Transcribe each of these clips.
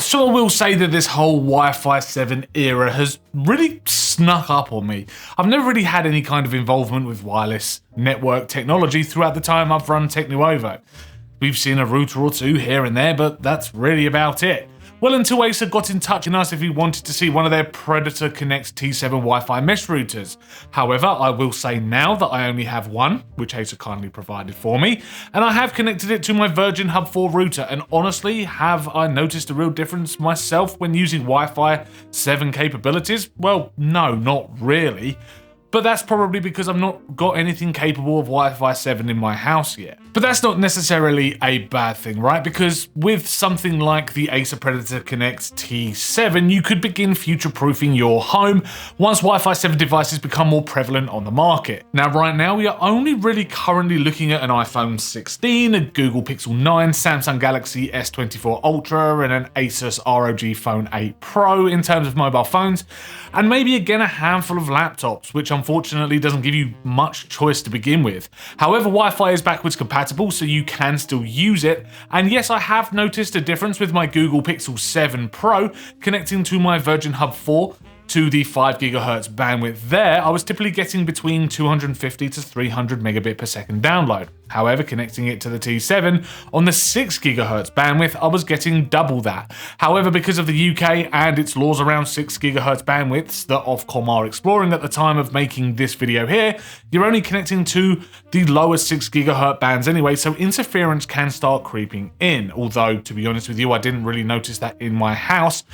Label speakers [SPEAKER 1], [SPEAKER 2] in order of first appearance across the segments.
[SPEAKER 1] So I will say that this whole Wi-Fi 7 era has really snuck up on me. I've never really had any kind of involvement with wireless network technology throughout the time I've run TechNuovo. We've seen a router or two here and there, but that's really about it. Well, until Acer got in touch and asked if we wanted to see one of their Predator Connect T7 Wi-Fi mesh routers. However, I will say now that I only have one, which Acer kindly provided for me, and I have connected it to my Virgin Hub 4 router, and honestly, have I noticed a real difference myself when using Wi-Fi 7 capabilities? Well, no, not really. But that's probably because I've not got anything capable of Wi-Fi 7 in my house yet. But that's not necessarily a bad thing, right? Because with something like the Acer Predator Connect T7, you could begin future-proofing your home once Wi-Fi 7 devices become more prevalent on the market. Now, right now, we are only really currently looking at an iPhone 16, a Google Pixel 9, Samsung Galaxy S24 Ultra, and an Asus ROG Phone 8 Pro in terms of mobile phones, and maybe again a handful of laptops, which unfortunately doesn't give you much choice to begin with. However, Wi-Fi is backwards compatible, so you can still use it. And yes, I have noticed a difference with my Google Pixel 7 Pro connecting to my Virgin Hub 4 to the 5 GHz bandwidth there. I was typically getting between 250 to 300 megabit per second download. However, connecting it to the T7 on the 6 GHz bandwidth, I was getting double that. However, because of the UK and its laws around 6 GHz bandwidths that Ofcom are exploring at the time of making this video here, you're only connecting to the lower 6 GHz bands anyway, so interference can start creeping in. Although, to be honest with you, I didn't really notice that in my house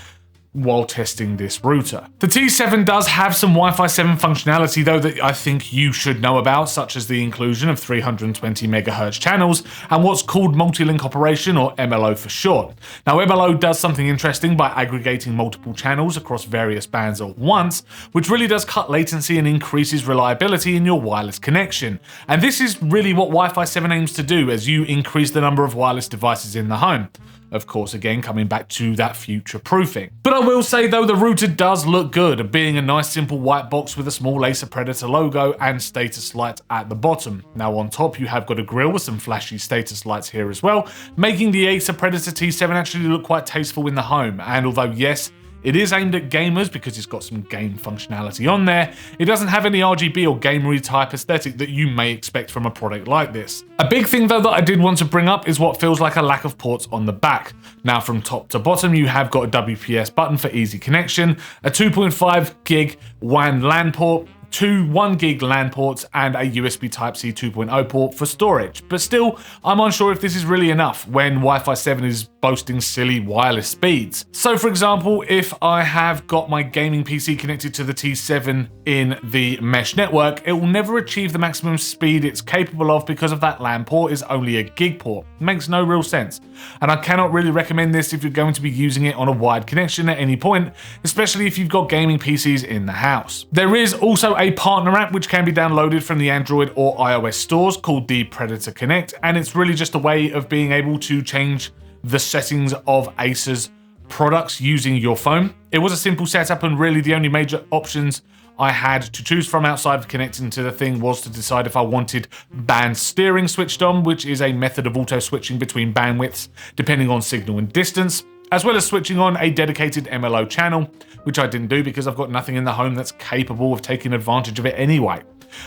[SPEAKER 1] while testing this router. The T7 does have some Wi-Fi 7 functionality though that I think you should know about, such as the inclusion of 320 MHz channels and what's called multi-link operation, or MLO for short. Now, MLO does something interesting by aggregating multiple channels across various bands at once, which really does cut latency and increases reliability in your wireless connection. And this is really what Wi-Fi 7 aims to do as you increase the number of wireless devices in the home. Of course, again, coming back to that future proofing. But I will say though, the router does look good, being a nice simple white box with a small Acer Predator logo and status lights at the bottom. Now on top, you have got a grille with some flashy status lights here as well, making the Acer Predator T7 actually look quite tasteful in the home. And although yes, it is aimed at gamers because it's got some game functionality on there, it doesn't have any RGB or gamery type aesthetic that you may expect from a product like this. A big thing though that I did want to bring up is what feels like a lack of ports on the back. Now from top to bottom, you have got a WPS button for easy connection, a 2.5 gig WAN LAN port, two 1 gig LAN ports, and a USB Type-C 2.0 port for storage. But still, I'm unsure if this is really enough when Wi-Fi 7 is boasting silly wireless speeds. So for example, if I have got my gaming PC connected to the T7 in the mesh network, it will never achieve the maximum speed it's capable of because of that LAN port is only a gig port. Makes no real sense. And I cannot really recommend this if you're going to be using it on a wired connection at any point, especially if you've got gaming PCs in the house. There is also a partner app which can be downloaded from the Android or iOS stores called the Predator Connect, and it's really just a way of being able to change the settings of Acer's products using your phone. It was a simple setup, and really the only major options I had to choose from outside of connecting to the thing was to decide if I wanted band steering switched on, which is a method of auto switching between bandwidths depending on signal and distance, as well as switching on a dedicated MLO channel, which I didn't do because I've got nothing in the home that's capable of taking advantage of it anyway.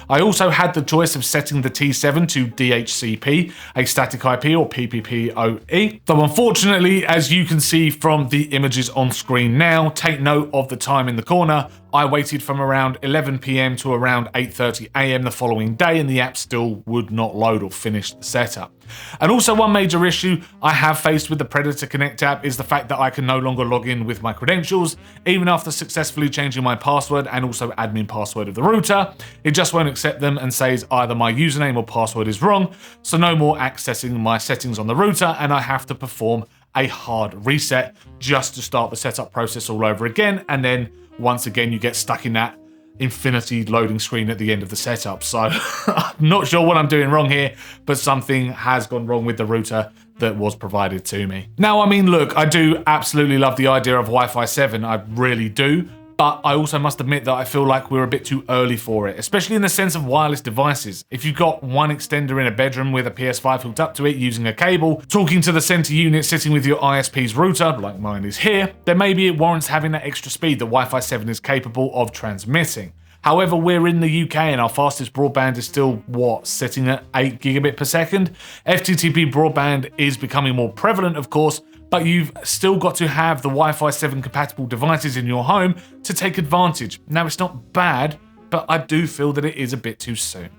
[SPEAKER 1] I also had the choice of setting the T7 to DHCP, a static IP, or PPPoE, though unfortunately, as you can see from the images on screen now, take note of the time in the corner, I waited from around 11 PM to around 8:30 AM the following day, and the app still would not load or finish the setup. And also, one major issue I have faced with the Predator Connect app is the fact that I can no longer log in with my credentials, even after successfully changing my password and also admin password of the router. It just won't accept them and says either my username or password is wrong, so no more accessing my settings on the router, and I have to perform a hard reset just to start the setup process all over again, and then once again you get stuck in that infinity loading screen at the end of the setup. So I'm not sure what I'm doing wrong here, but something has gone wrong with the router that was provided to me. Now, I mean, look, I do absolutely love the idea of Wi-Fi 7, I really do, but I also must admit that I feel like we're a bit too early for it, especially in the sense of wireless devices. If you've got one extender in a bedroom with a PS5 hooked up to it using a cable, talking to the center unit sitting with your ISP's router, like mine is here, then maybe it warrants having that extra speed that Wi-Fi 7 is capable of transmitting. However, we're in the UK and our fastest broadband is still, sitting at 8 gigabit per second? FTTP broadband is becoming more prevalent, of course, but you've still got to have the Wi-Fi 7 compatible devices in your home to take advantage. Now, it's not bad, but I do feel that it is a bit too soon.